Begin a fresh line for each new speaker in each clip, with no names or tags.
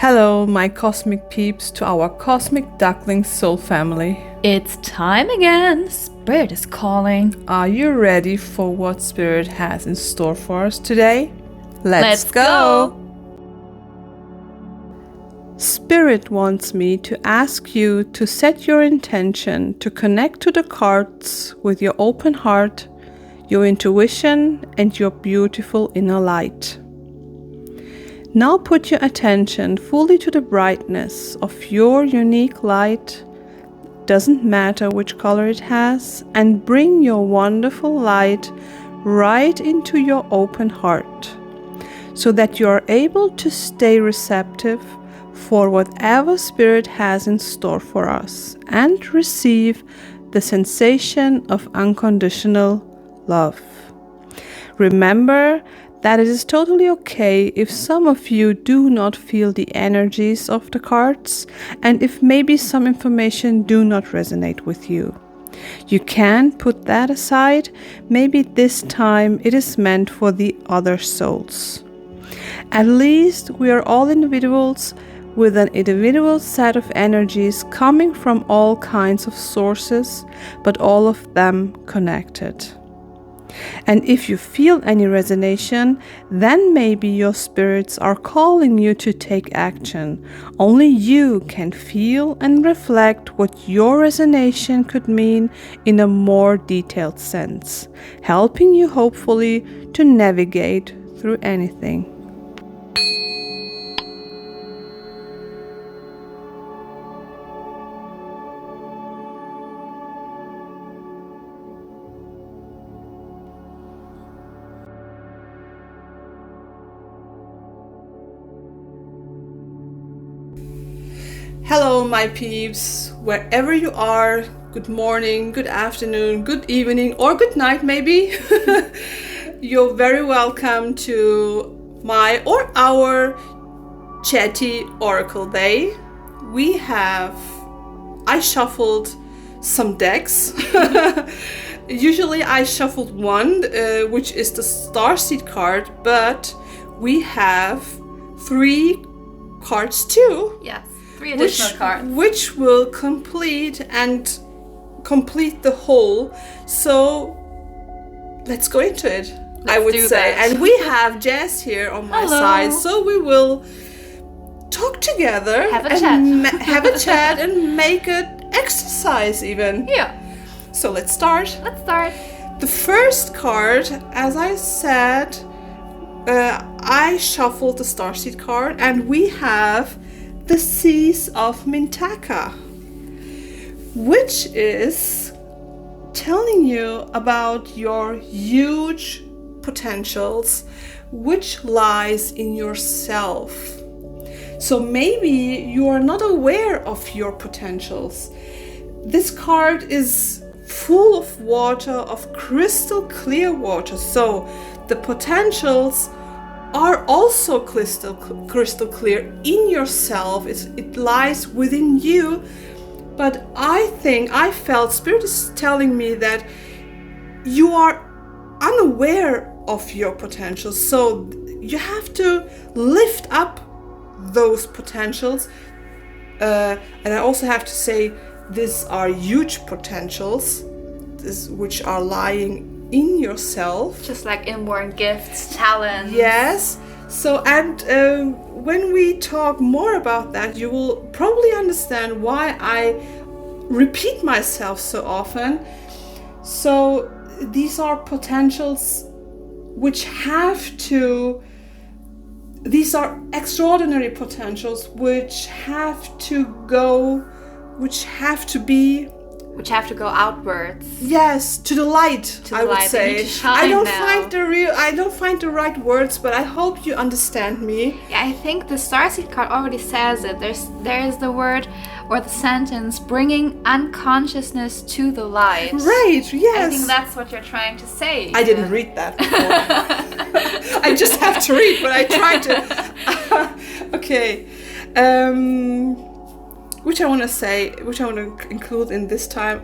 Hello, my cosmic peeps, to our cosmic duckling soul family.
It's time again. Spirit is calling.
Are you ready for what Spirit has in store for us today? Let's go! Spirit wants me to ask you to set your intention to connect to the cards with your open heart, your intuition, and your beautiful inner light. Now put your attention fully to the brightness of your unique light, doesn't matter which color it has, and bring your wonderful light right into your open heart, so that you are able to stay receptive for whatever Spirit has in store for us and receive the sensation of unconditional love. Remember that it is totally okay if some of you do not feel the energies of the cards and if maybe some information do not resonate with you. You can put that aside. Maybe this time it is meant for the other souls. At least we are all individuals with an individual set of energies coming from all kinds of sources, but all of them connected. And if you feel any resonation, then maybe your spirits are calling you to take action. Only you can feel and reflect what your resonation could mean in a more detailed sense, helping you hopefully to navigate through anything. Hello, my peeps, wherever you are, good morning, good afternoon, good evening, or good night maybe. You're very welcome to my or our chatty oracle day. I shuffled some decks. Usually I shuffled one, which is the starseed card, but we have 3 cards too.
Yes. 3 additional cards.
Which will complete the whole. So let's go into it. I would say. And we have Jess here on my side, so we will talk together,
have a
chat and make an exercise even.
Yeah.
So let's start. The first card, as I said, I shuffled the starseed card, and we have the Seas of Mintaka, which is telling you about your huge potentials, which lies in yourself. So maybe you are not aware of your potentials. This card is full of water, of crystal clear water. So the potentials are also crystal clear in yourself. It lies within you. But I felt Spirit is telling me that you are unaware of your potentials. So you have to lift up those potentials. And I also have to say, these are huge potentials, which are lying in yourself,
just like inborn gifts, talents.
Yes. So, and when we talk more about that, you will probably understand why I repeat myself so often. So these are potentials these are extraordinary potentials which have to go outwards. Yes, to the light. I would say. I don't find the right words, but I hope you understand me.
Yeah, I think the starseed card already says it. There is the word or the sentence, bringing unconsciousness to the light.
Right. Yes.
I think that's what you're trying to say.
I didn't read that before. I just have to read, but I tried to. Okay. Which I want to include in this time.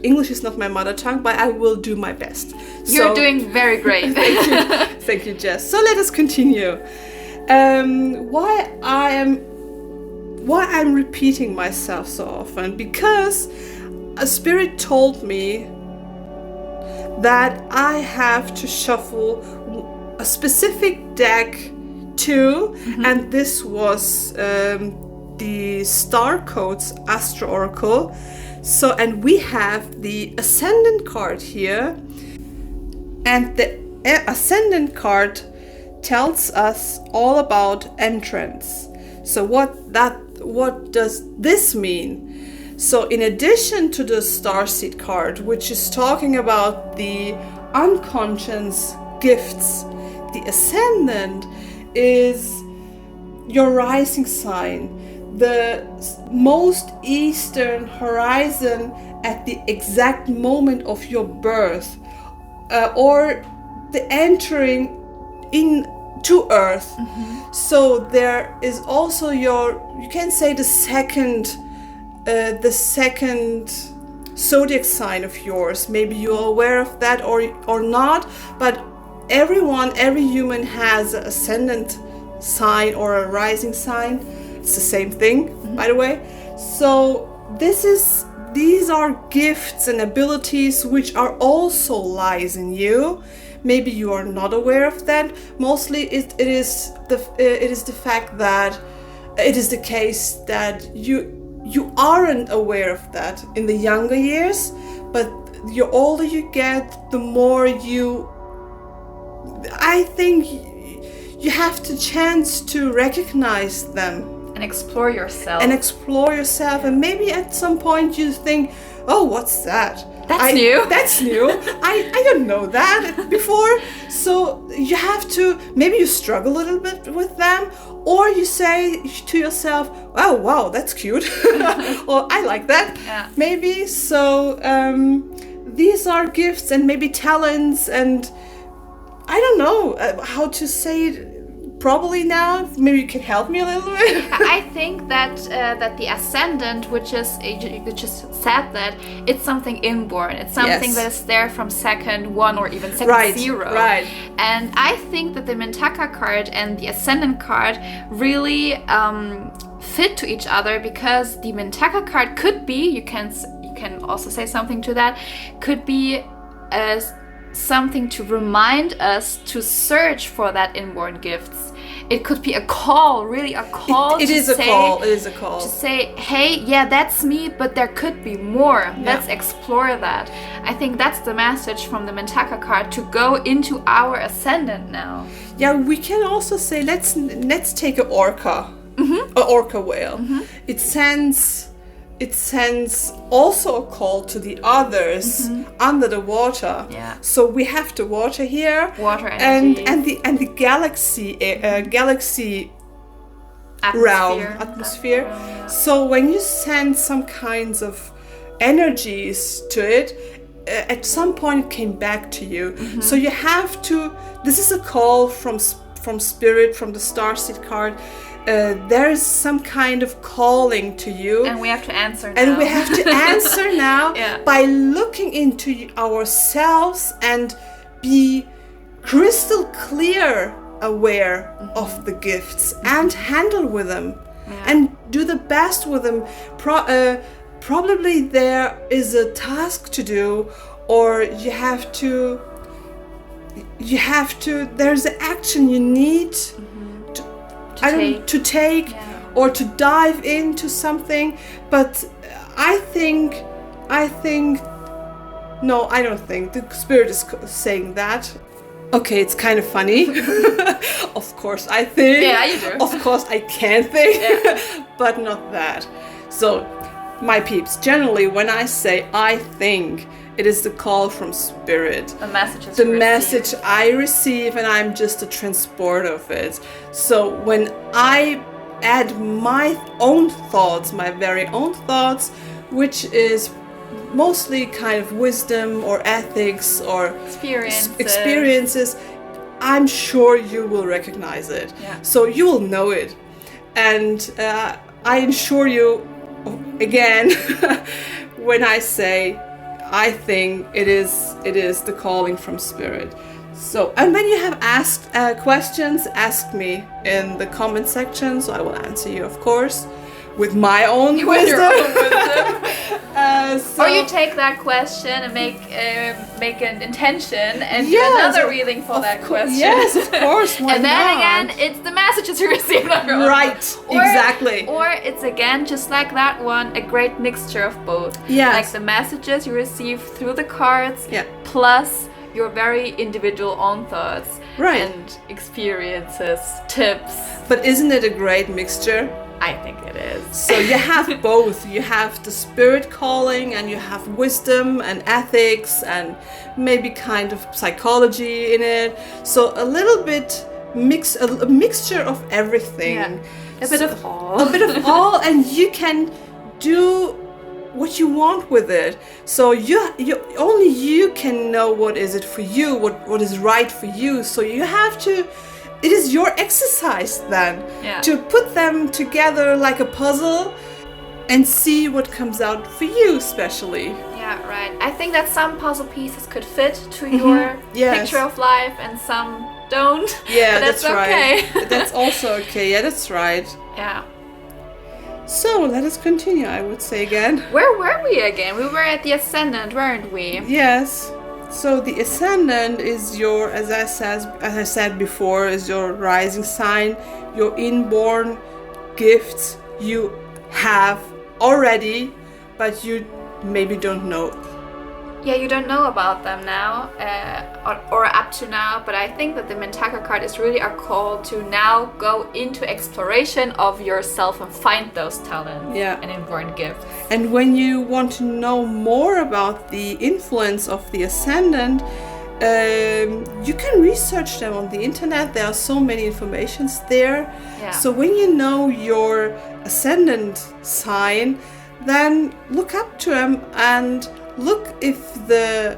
English is not my mother tongue, but I will do my best.
You're doing very great.
Thank you. Thank you, Jess. So let us continue. Why I am why I'm repeating myself so often, because a spirit told me that I have to shuffle a specific deck too, and this was the Star Codes Astro Oracle. So, and we have the Ascendant card here, and the Ascendant card tells us all about entrance. So what does this mean? So in addition to the Starseed card, which is talking about the unconscious gifts, the Ascendant is your rising sign, the most eastern horizon at the exact moment of your birth, or the entering into Earth. So there is also you can say the second zodiac sign of yours. Maybe you're aware of that or not, but every human has an ascendant sign or a rising sign. It's the same thing, by the way. So these are gifts and abilities which are also lies in you. Maybe you are not aware of that. Mostly it is the fact that it is the case that you aren't aware of that in the younger years, but the older you get, the more I think you have the chance to recognize them.
And explore yourself.
And maybe at some point you think, oh, what's that?
That's new.
That's new. I didn't know that before. So you have to, maybe you struggle a little bit with them, or you say to yourself, oh, wow, that's cute. Or I like that.
Yeah.
Maybe. So these are gifts and maybe talents, and I don't know how to say it. Probably now, maybe you can help me a little bit.
I think that the ascendant, which is said that it's something inborn. It's something that is there from second one or even second zero.
Right.
And I think that the Mintaka card and the ascendant card really fit to each other, because the Mintaka card could be, you can also say something to that, could be as something to remind us to search for that inborn gifts. It could be a call, really a call.
It is a call. To
say, hey, yeah, that's me, but there could be more. Yeah. Let's explore that. I think that's the message from the Mintaka card, to go into our ascendant now.
Yeah, we can also say, let's take an orca, an orca whale. It sends also a call to the others under the water.
Yeah.
So we have the water here,
water energy,
and the galaxy atmosphere.
Yeah.
So when you send some kinds of energies to it, at some point it came back to you. So you have to. This is a call from spirit, from the Starseed card. There is some kind of calling to you,
and we have to answer now. Yeah.
By looking into ourselves and be crystal clear aware of the gifts and handle with them and do the best with them. Probably there is a task to do, or you have to there's an action you need to take or to dive into something. But I don't think the spirit is saying that. Okay, it's kind of funny. Of course I think.
Yeah, you do.
Of course I can think, but not that. So, my peeps, generally when I say I think, it is the call from spirit.
The
message I receive, and I'm just a transporter of it. So when I add my own thoughts, my very own thoughts, which is mostly kind of wisdom or ethics or experiences, I'm sure you will recognize it.
Yeah.
So you will know it. And I assure you, again, when I say I think it is the calling from spirit. So, and when you have asked questions, ask me in the comment section, so I will answer you, of course. with my own
With
wisdom.
your own wisdom.
So,
Or you take that question and make an intention and do
Yes,
another reading for that question.
Yes, of course. Why
And then
not?
again, it's the messages you receive on your own.
Right, exactly.
Or it's again, just like that one, a great mixture of both.
Yes.
Like the messages you receive through the cards,
Yeah.
plus your very individual own thoughts
Right.
and experiences, tips.
But isn't it a great mixture?
I think it is.
So you have both. You have the spirit calling, and you have wisdom and ethics, and maybe kind of psychology in it. So a little bit a mixture of everything.
Yeah. A bit of all.
A bit of all, and you can do what you want with it. So you only you can know what is it for you, what is right for you. So you have to. It is your exercise then to put them together like a puzzle and see what comes out for you, especially.
Yeah, right. I think that some puzzle pieces could fit to your
Yes.
picture of life and some don't.
Yeah,
but
that's
okay.
right. That's also okay. Yeah, that's right.
Yeah.
So let us continue, I would say again.
Where were we again? We were at the Ascendant, weren't we?
Yes. So the Ascendant is your, as I said before, is your rising sign, your inborn gifts you have already, but you maybe don't know.
Yeah, you don't know about them now, or up to now, but I think that the Mintaka card is really a call to now go into exploration of yourself and find those talents and inborn gifts.
And when you want to know more about the influence of the Ascendant, you can research them on the internet. There are so many informations there.
Yeah.
So when you know your Ascendant sign, then look up to them and look if the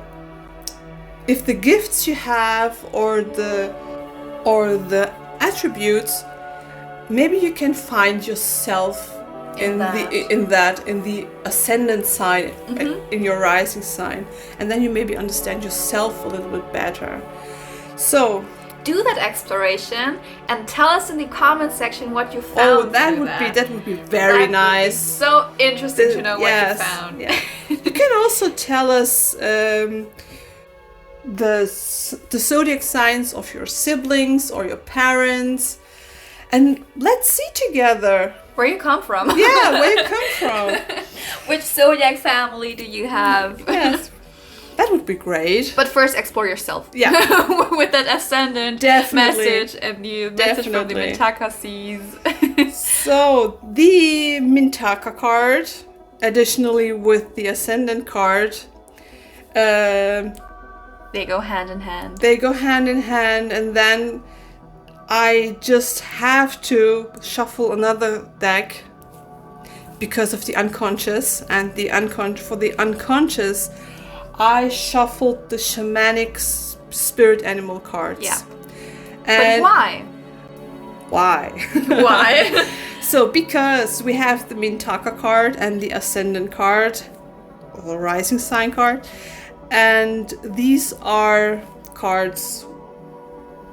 gifts you have or the attributes, maybe you can find yourself in the ascendant sign, in your rising sign, and then you maybe understand yourself a little bit better. So
do that exploration and tell us in the comment section what you found.
Oh, that would be very nice.
So interesting to know what you found.
Yeah. You can also tell us the zodiac signs of your siblings or your parents, and let's see together
where you come from.
Yeah, where you come from.
Which zodiac family do you have?
Yes. That would be great.
But first, explore yourself.
Yeah.
With that ascendant message and the message from the Mintaka seas.
So, the Mintaka card, additionally with the ascendant card,
they go hand in hand.
They go hand in hand, and then I just have to shuffle another deck because of the unconscious, and for the unconscious, I shuffled the shamanic spirit animal cards.
Yeah.
And
but why?
Why?
Why?
So because we have the Mintaka card and the Ascendant card, or the Rising Sign card, and these are cards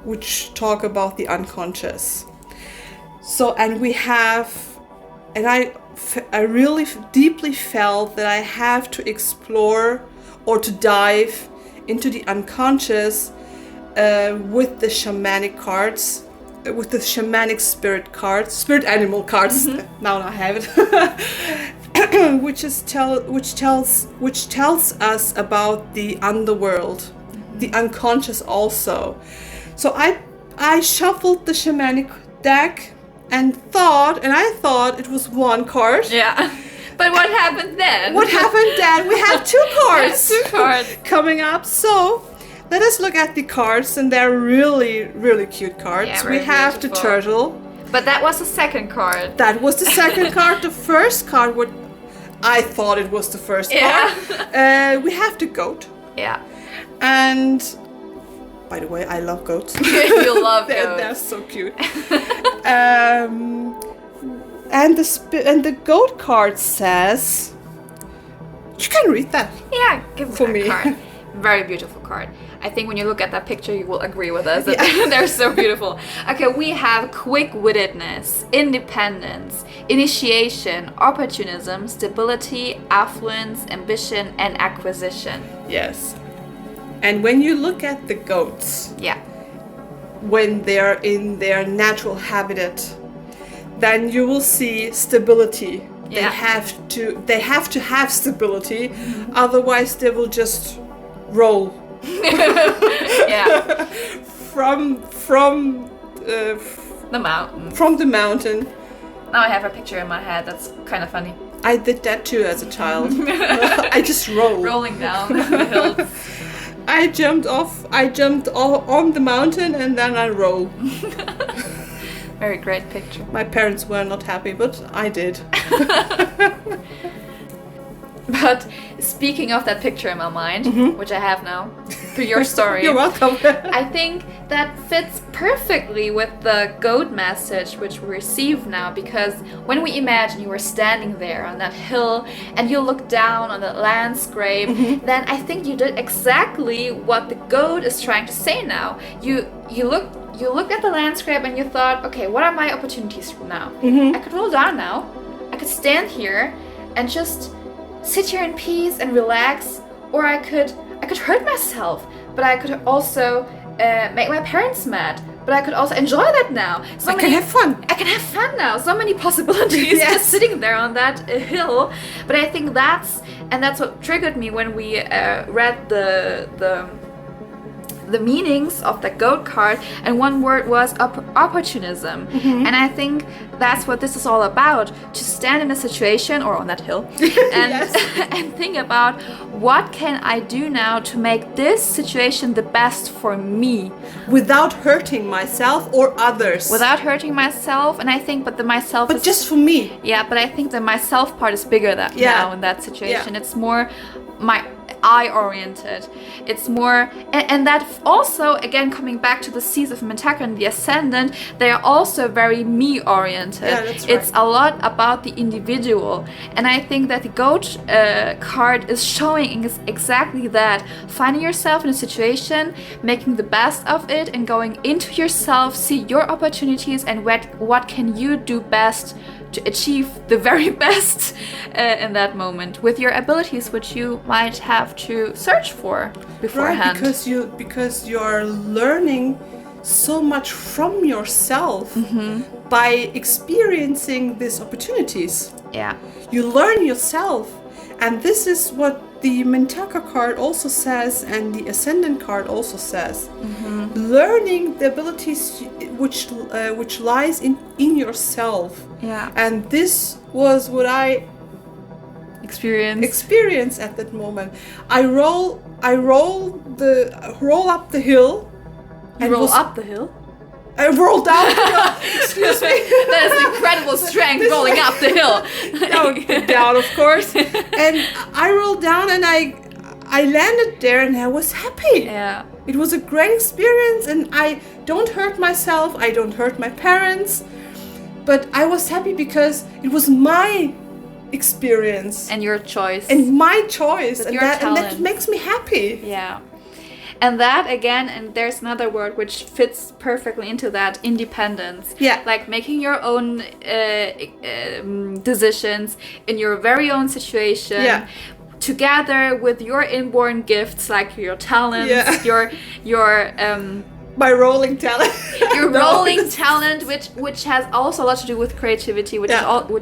which talk about the unconscious. So, and we have, and I really deeply felt that I have to explore or to dive into the unconscious with the shamanic cards, with the shamanic spirit cards, spirit animal cards. Now I have it, which tells us about the underworld, the unconscious also. So I shuffled the shamanic deck and I thought it was one card.
Yeah. But what happened then?
What happened then? We have two cards.
Two cards
coming up. So let us look at the cards, and they're really, really cute cards.
Yeah,
we have
beautiful.
the turtle.
But that was the second card.
That was the second card. The first card, what I thought it was the first card. We have the goat.
Yeah.
And by the way, I love goats.
You love goats.
They're so cute. And the goat card says, you can read that.
Yeah, give me
for
that
me.
card. Very beautiful card. I think when you look at that picture, you will agree with us that they're so beautiful. Okay, we have quick-wittedness, independence, initiation, opportunism, stability, affluence, ambition, and acquisition.
Yes. And when you look at the goats,
Yeah.
when they're in their natural habitat, then you will see stability.
Yeah.
They have to have stability, otherwise they will just roll.
Yeah.
From
The mountain.
from the mountain.
Now I have a picture in my head that's kind of funny.
I did that too as a child. I just rolled.
Rolling down the hills.
I jumped on the mountain and then I rolled.
Very great picture.
My parents were not happy, but I did.
But speaking of that picture in my mind, which I have now through your story,
You're welcome.
I think that fits perfectly with the goat message which we receive now, because when we imagine you were standing there on that hill and you look down on the landscape, then I think you did exactly what the goat is trying to say now. You looked at the landscape and you thought, okay, what are my opportunities now? I could roll down now. I could stand here and just sit here in peace and relax, or I could hurt myself, but I could also make my parents mad, but I could also enjoy that now.
I can have fun.
I can have fun now. So many possibilities just sitting there on that hill. But I think that's what triggered me when we read the meanings of the goat card, and one word was opportunism. And I think that's what this is all about, to stand in a situation or on that hill and and think about, what can I do now to make this situation the best for me
Without hurting myself or others.
without hurting myself. And I think but is
just for me.
but I think the myself part is bigger now in that situation. It's more I-oriented. It's more, and that also, again, coming back to the seeds of Mentaka and the Ascendant, they are also very me-oriented.
Yeah, that's right.
It's a lot about the individual. And I think that the goat card is showing exactly that. Finding yourself in a situation, making the best of it, and going into yourself, see your opportunities, and what can you do best to achieve the very best in that moment with your abilities, which you might have to search for beforehand.
Right, because you're learning so much from yourself by experiencing these opportunities.
Yeah.
You learn yourself, and this is what the Mentaka card also says, and the Ascendant card also says. Learning the abilities which lies in yourself.
Yeah.
And this was what I
Experience
at that moment. I roll up the hill.
and roll up the hill.
I roll down the hill. Excuse me.
That is incredible strength rolling up the hill.
down, of course. And I rolled down and I landed there and I was happy.
Yeah.
It was a great experience, and I don't hurt myself. I don't hurt my parents. But I was happy because it was my experience
And your choice.
and my choice, and
your
that
talent.
makes me happy.
Yeah. And that again, and there's another word which fits perfectly into that, independence.
Yeah.
Like making your own decisions in your very own situation.
Yeah.
Together with your inborn gifts, like your talents, your
My rolling talent.
your rolling talent, which has also a lot to do with creativity, which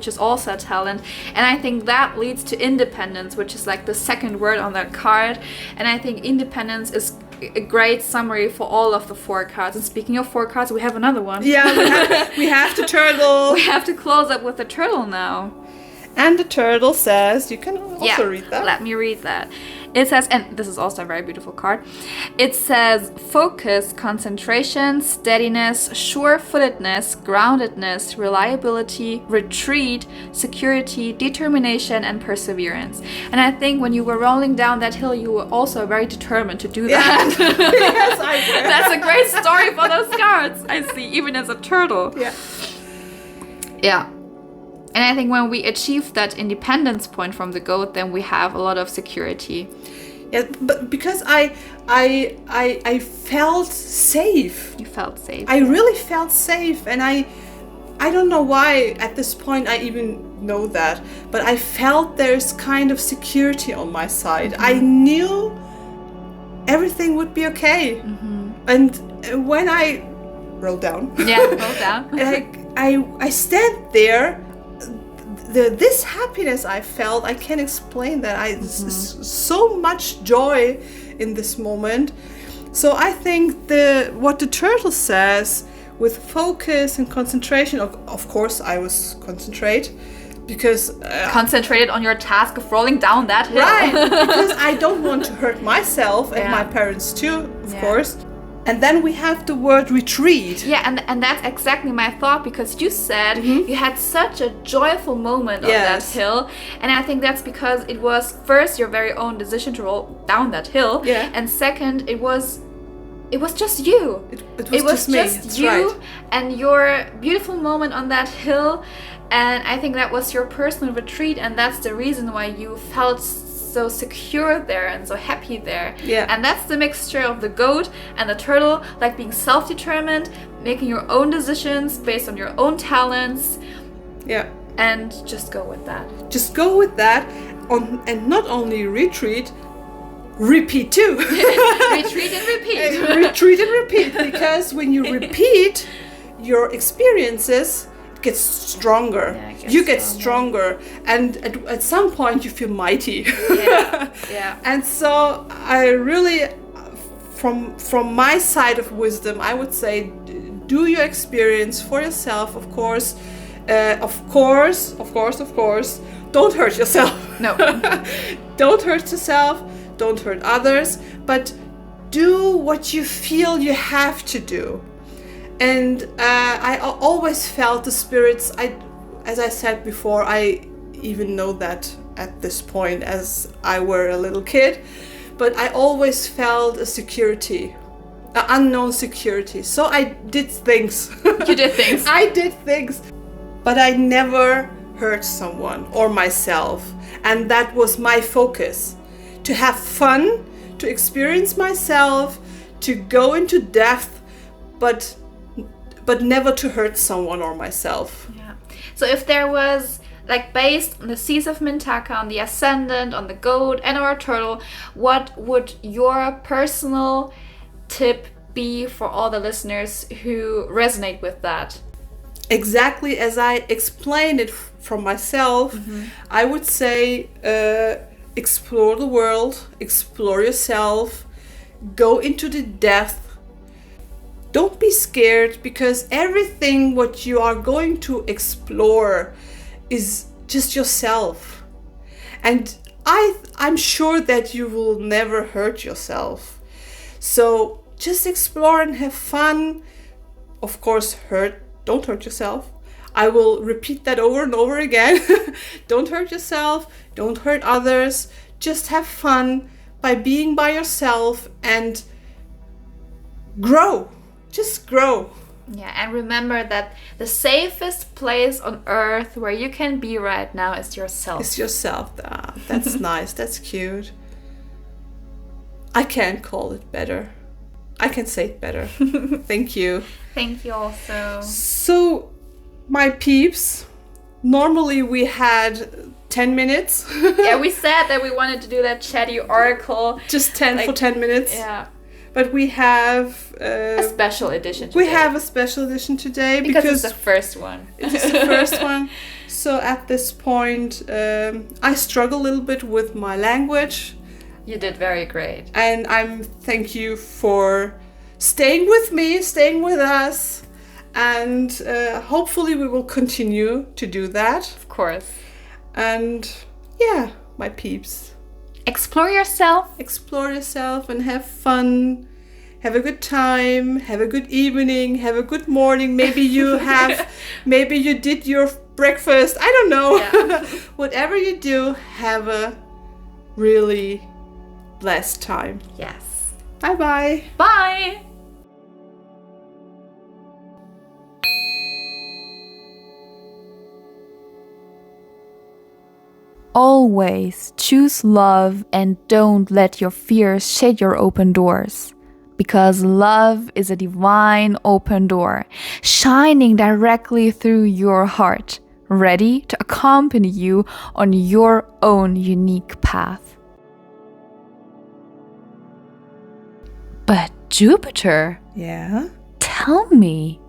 is also a talent. And I think that leads to independence, which is like the second word on that card. And I think independence is a great summary for all of the 4 cards. And speaking of 4 cards, we have another one.
Yeah, we have the turtle.
We have to close up with the turtle now.
And the turtle says, you can also read that.
Let me read that. It says, and this is also a very beautiful card, it says focus, concentration, steadiness, sure-footedness, groundedness, reliability, retreat, security, determination, and perseverance. And I think when you were rolling down that hill, you were also very determined to do that.
Yes, I did.
That's a great story for those cards, I see, even as a turtle.
Yeah.
Yeah. And I think when we achieve that independence point from the goat, then we have a lot of security.
Yeah, but because I felt safe.
You felt safe.
I really felt safe, and I don't know why at this point I even know that, but I felt there's kind of security on my side. I knew everything would be okay. And when I roll down,
roll down.
I stand there. This happiness I felt, I can't explain that. So much joy in this moment. So I think what the turtle says, with focus and concentration, of course I was concentrate, because
concentrated on your task of rolling down that hill.
Right, because I don't want to hurt myself and my parents too, of course. And then we have the word retreat.
Yeah, and that's exactly my thought, because you said you had such a joyful moment on that hill. And I think that's because it was first your very own decision to roll down that hill.
Yeah.
And second, it was just you.
It was just me.
Just you and your beautiful moment on that hill. And I think that was your personal retreat, and that's the reason why you felt so secure there and so happy there.
Yeah.
And that's the mixture of the goat and the turtle, like being self-determined, making your own decisions based on your own talents.
Yeah.
And just go with that.
Just go with that, and not only retreat, repeat too.
Retreat and repeat.
Retreat and repeat, because when you repeat your experiences, it gets stronger. You get stronger, and at some point you feel mighty.
Yeah.
And so I really, from my side of wisdom, I would say, do your experience for yourself, of course. Of course. Don't hurt yourself.
No.
Don't hurt yourself. Don't hurt others. But do what you feel you have to do. And I always felt the spirits. As I said before, I even know that at this point, as I were a little kid. But I always felt a security. An unknown security. So I did things.
You did things.
I did things. But I never hurt someone or myself. And that was my focus. To have fun, to experience myself, to go into depth, but never to hurt someone or myself.
Yeah. So if there was, like, based on the seeds of Mintaka, on the ascendant, on the goat and our turtle, what would your personal tip be for all the listeners who resonate with that?
Exactly as I explained it from myself, I would say explore the world, explore yourself, go into the depth. Don't be scared, because everything what you are going to explore is just yourself. And I'm sure that you will never hurt yourself. So just explore and have fun. Of course, don't hurt yourself. I will repeat that over and over again. Don't hurt yourself. Don't hurt others. Just have fun by being by yourself and grow. Just grow.
Yeah, and remember that the safest place on earth where you can be right now is yourself.
It's yourself. That's nice. That's cute. I can't call it better. I can say it better. Thank you.
Thank you also.
So, my peeps, normally we had 10 minutes.
Yeah, we said that we wanted to do that chatty oracle.
Just 10 for 10 minutes.
Yeah.
But we have
a special edition today.
We have a special edition today
because it's the first one.
It's the first one. So at this point, I struggle a little bit with my language.
You did very great.
And thank you for staying with me, staying with us. And hopefully we will continue to do that.
Of course.
And yeah, my peeps.
Explore yourself.
Explore yourself and have fun. Have a good time. Have a good evening. Have a good morning. Maybe you did your breakfast. I don't know. Yeah. Whatever you do, have a really blessed time.
Yes.
Bye-bye.
Bye.
always choose love and don't let your fears shade your open doors. Because love is a divine open door, shining directly through your heart, ready to accompany you on your own unique path. But Jupiter,
Yeah?
tell me,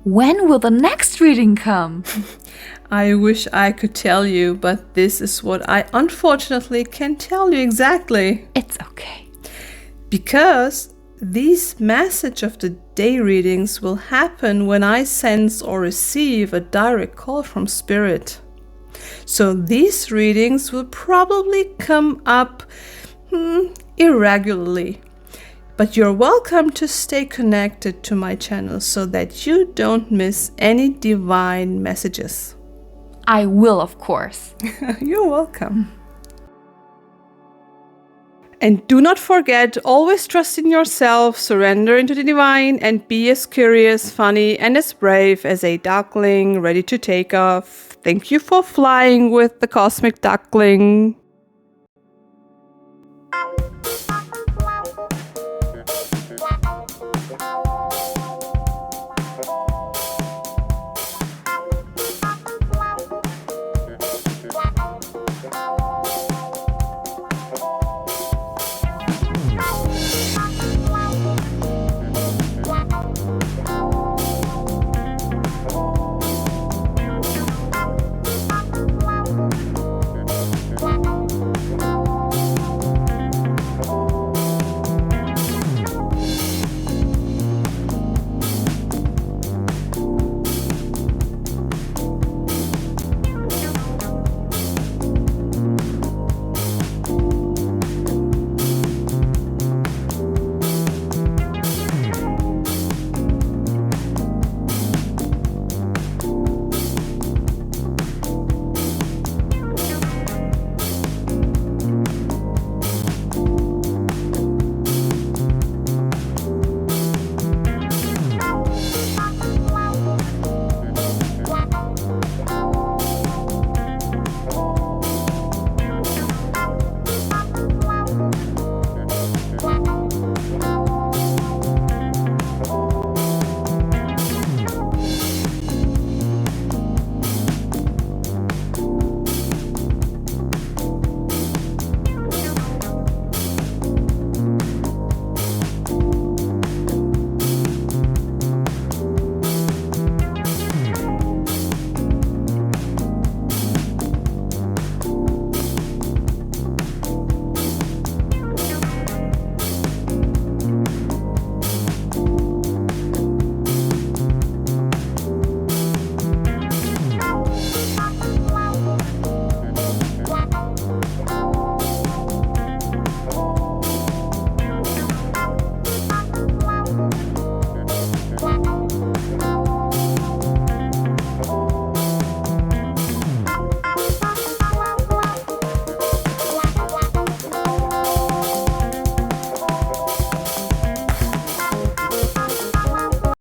when will the next reading come?
I wish I could tell you, but this is what I unfortunately can't tell you exactly.
It's okay.
Because these message of the day readings will happen when I sense or receive a direct call from Spirit. So these readings will probably come up irregularly. But you're welcome to stay connected to my channel so that you don't miss any divine messages.
I will, of course.
You're welcome. And do not forget, always trust in yourself, surrender into the divine, and be as curious, funny, and as brave as a duckling ready to take off. Thank you for flying with the cosmic duckling.